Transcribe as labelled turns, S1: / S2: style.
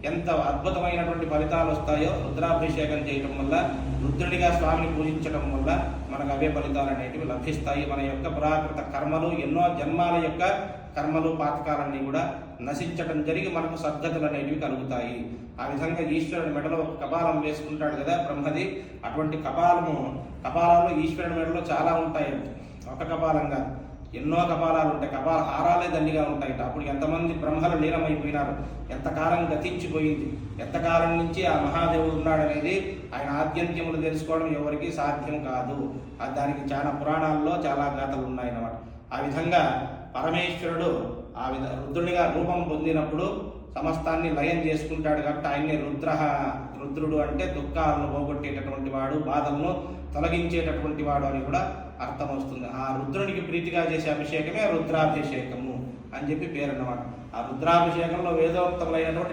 S1: ఎంత అద్భుతమైనటువంటి ఫలితాలు వస్తాయో రుద్రాభిషేకం చేయటం వల్ల, రుద్రుడిగా స్వామిని పూజించడం వల్ల మనకు అవే ఫలితాలు అనేటివి లభిస్తాయి. మన యొక్క పురాకృత కర్మలు, ఎన్నో జన్మాల యొక్క కర్మలు, పాతకాలన్నీ కూడా నశించడం జరిగి మనకు సద్గతులు అనేటివి కలుగుతాయి. ఆ విధంగా ఈశ్వరుడి మెడలో ఒక కపాలం వేసుకుంటాడు కదా బ్రహ్మది, అటువంటి కపాలాలు ఈశ్వరుడి మెడలో చాలా ఉంటాయి. ఒక కపాలంగా ఎన్నో కపాలాలు ఉంటాయి. కపాల హారాలే దండిగా ఉంటాయి. అప్పుడు ఎంతమంది బ్రహ్మలు లీనమైపోయినారు, ఎంతకాలం గతించిపోయింది, ఎంతకాలం నుంచి ఆ మహాదేవుడు ఉన్నాడనేది ఆయన ఆద్యంత్యములు తెలుసుకోవడం ఎవరికి సాధ్యం కాదు. దానికి చాలా పురాణాల్లో చాలా గాథలు ఉన్నాయన్నమాట. ఆ విధంగా పరమేశ్వరుడు రుద్రునిగా రూపం పొందినప్పుడు సమస్తాన్ని లయం చేసుకుంటాడు కాబట్టి ఆయన్ని రుద్రుడు అంటే దుఃఖాలను పోగొట్టేటటువంటి వాడు, బాధలను తొలగించేటటువంటి వాడు అని కూడా అర్థం వస్తుంది. ఆ రుద్రునికి ప్రీతిగా చేసే అభిషేకమే రుద్రాభిషేకము అని చెప్పి పేరు అన్నమాట. ఆ రుద్రాభిషేకంలో వేదోక్తములైనటువంటి